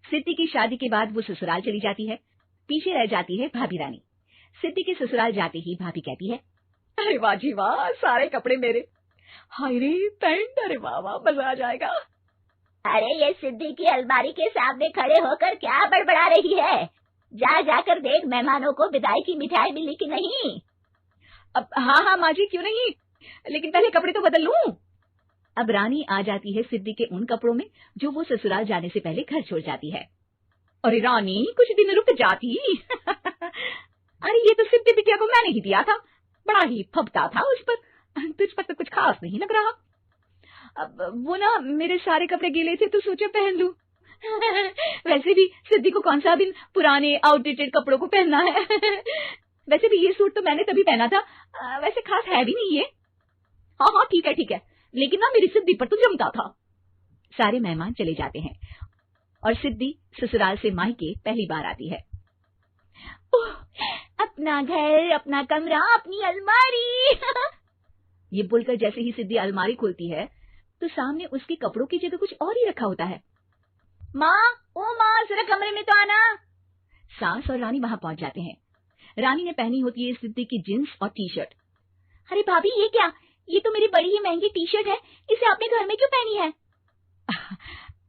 सिद्धि की शादी के बाद वो ससुराल चली जाती है। पीछे रह जाती है भाभी रानी। सिद्धि के ससुराल जाते ही भाभी कहती है, अरे वाह जी वाह, सारे कपड़े मेरे। हाय रे पैंट, अरे वाह वाह, मजा आ जाएगा। अरे ये सिद्धि की अलमारी के सामने खड़े होकर क्या बड़बड़ा रही है? जा जाकर देख मेहमानों को विदाई की मिठाई मिली कि नहीं। अब हाँ हाँ माँ जी, क्यों नहीं, लेकिन पहले कपड़े तो बदल लूं। अब रानी आ जाती है सिद्धि के उन कपड़ों में जो वो ससुराल जाने से पहले घर छोड़ जाती है। अरे रानी, कुछ दिन रुक जाती। अरे ये तो सिद्धि बिटिया को मैंने ही दिया था, बड़ा ही फबता था उस पर, तुझ पर तो कुछ खास नहीं लग रहा। अब वो ना मेरे सारे कपड़े गीले थे तो सोचा पहन लूं। वैसे भी सिद्धि को कौन सा दिन पुराने आउटडेटेड कपड़ों को पहनना है। वैसे भी ये सूट तो मैंने तभी पहना था, वैसे खास है भी नहीं ये। हाँ हाँ ठीक है, लेकिन ना मेरी सिद्धि पर तो जमता था। सारे मेहमान चले जाते हैं और सिद्धि ससुराल से मायके पहली बार आती है। अपना घर, अपना कमरा, अपनी अलमारी। ये बोलकर जैसे ही सिद्धि अलमारी खोलती है तो सामने उसके कपड़ों की जगह कुछ और ही रखा होता है। माँ, ओ माँ, जरा कमरे में तो आना। सास और रानी वहां पहुंच जाते हैं। रानी ने पहनी होती है सिद्धि की जींस और टी शर्ट। अरे भाभी, ये क्या? ये तो मेरी बड़ी ही महंगी टी शर्ट है, इसे आपने घर में क्यों पहनी है?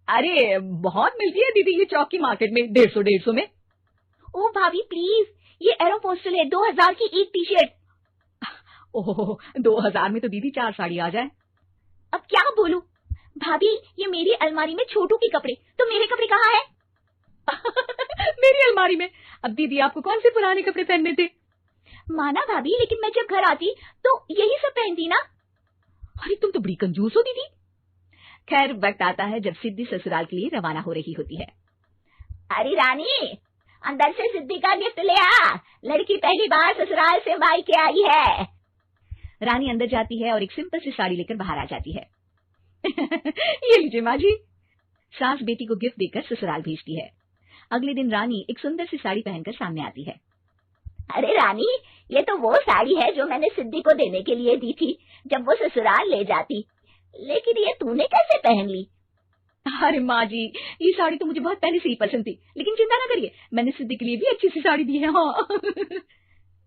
अरे बहुत मिलती है दीदी ये चौक की मार्केट में, 150 में। ओ भाभी प्लीज, ये एरोपोस्टल है, 2000 की एक टी शर्ट। ओह 2000 में तो दीदी 4 साड़ी आ जाए। अब क्या बोलूं भाभी, ये मेरी अलमारी में छोटू के कपड़े, तो मेरे कपड़े कहाँ है? मेरी अलमारी में? अब दीदी आपको कौन से पुराने कपड़े पहनने थे? माना भाभी, लेकिन मैं जब घर आती तो यही सब पहनती ना। अरे तुम तो बड़ी कंजूस हो दीदी। खैर वक्त आता है जब सिद्धि ससुराल के लिए रवाना हो रही होती है। अरे रानी, अंदर से सिद्धि का गिफ्ट ले आ, लड़की पहली बार ससुराल से मायके आई है। रानी अंदर जाती है और एक सिंपल सी साड़ी लेकर बाहर आ जाती है। ये लीजिए माँ जी। सास बेटी को गिफ्ट देकर ससुराल भेजती है। अगले दिन रानी एक सुंदर सी साड़ी पहनकर सामने आती है। अरे रानी, ये तो वो साड़ी है जो मैंने सिद्धि को देने के लिए दी थी जब वो ससुराल ले जाती, लेकिन ये तूने कैसे पहन ली? अरे माँ जी, ये साड़ी तो मुझे बहुत पहले से ही पसंद थी, लेकिन चिंता ना करिए, मैंने सिद्धि के लिए भी अच्छी सी साड़ी दी है। हाँ।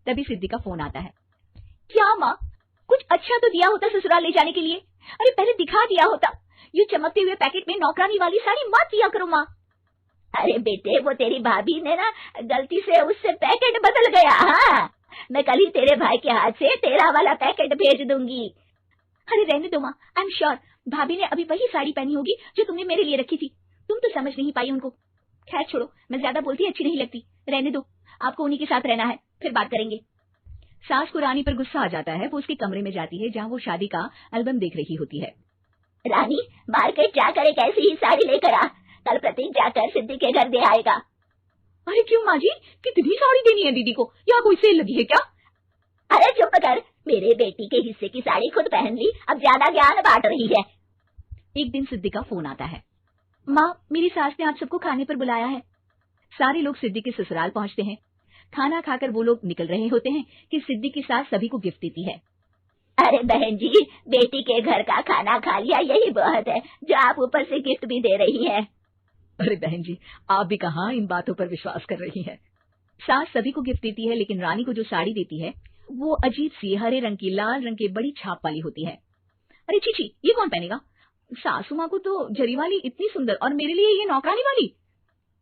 तभी सिद्धि का फोन आता है। क्या माँ, कुछ अच्छा तो दिया होता ससुराल ले जाने के लिए, अरे पहले दिखा दिया होता। ये चमकते हुए पैकेट में नौकरानी वाली साड़ी मत दिया करो माँ। अरे बेटे, वो तेरी भाभी ने ना गलती से उससे पैकेट बदल गया। हाँ, मैं कल ही तेरे भाई के हाथ से तेरा वाला पैकेट भेज दूंगी। अरे रहने दो माँ, आई एम श्योर भाभी ने अभी वही साड़ी पहनी होगी जो तुमने मेरे लिए रखी थी, तुम तो समझ नहीं पाई उनको। खैर छोड़ो, मैं ज्यादा बोलती अच्छी नहीं लगती, रहने दो, आपको उन्हीं के साथ रहना है, फिर बात करेंगे। सास को रानी पर गुस्सा आ जाता है। वो उसके कमरे में जाती है जहाँ वो शादी का एल्बम देख रही होती है। रानी, मार्केट जाकर एक ऐसी ही साड़ी लेकर आ, कल प्रतीक जाकर सिद्धि के घर दे आएगा। अरे क्यों माँ जी, कितनी साड़ी देनी है दीदी को, यहाँ कोई सेल लगी है क्या? अरे चुप कर, मेरे बेटी के हिस्से की साड़ी खुद पहन ली, अब ज्यादा ज्ञान बांट रही है। एक दिन सिद्धि का फोन आता है। माँ, मेरी सास ने आप सबको खाने पर बुलाया है। सारे लोग सिद्धि के ससुराल पहुंचते हैं। खाना खाकर वो लोग निकल रहे होते हैं कि सिद्धि की सास सभी को गिफ्ट देती है। अरे बहन जी, बेटी के घर का खाना खा लिया, यही बहुत है, जो आप ऊपर से गिफ्ट भी दे रही है। अरे बहन जी, आप भी कहाँ इन बातों पर विश्वास कर रही हैं। सास सभी को गिफ्ट देती है, लेकिन रानी को जो साड़ी देती है वो अजीब सी हरे रंग की लाल रंग की बड़ी छाप वाली होती है। अरे चीची, ये कौन पहनेगा? सासू माँ को तो जरी वाली इतनी सुंदर, और मेरे लिए ये नौकरानी वाली।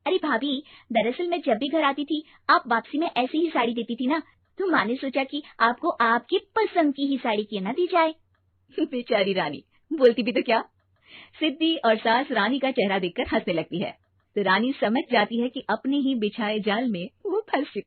अरे भाभी, दरअसल मैं जब भी घर आती थी आप वापसी में ऐसी ही साड़ी देती थी ना, तो माँ ने सोचा कि आपको आपकी पसंद की ही साड़ी क्यों ना दी जाए। बेचारी रानी, बोलती भी तो क्या। सिद्धि और सास रानी का चेहरा देखकर हंसने लगती है, तो रानी समझ जाती है कि अपने ही बिछाए जाल में वो फंस चुकी।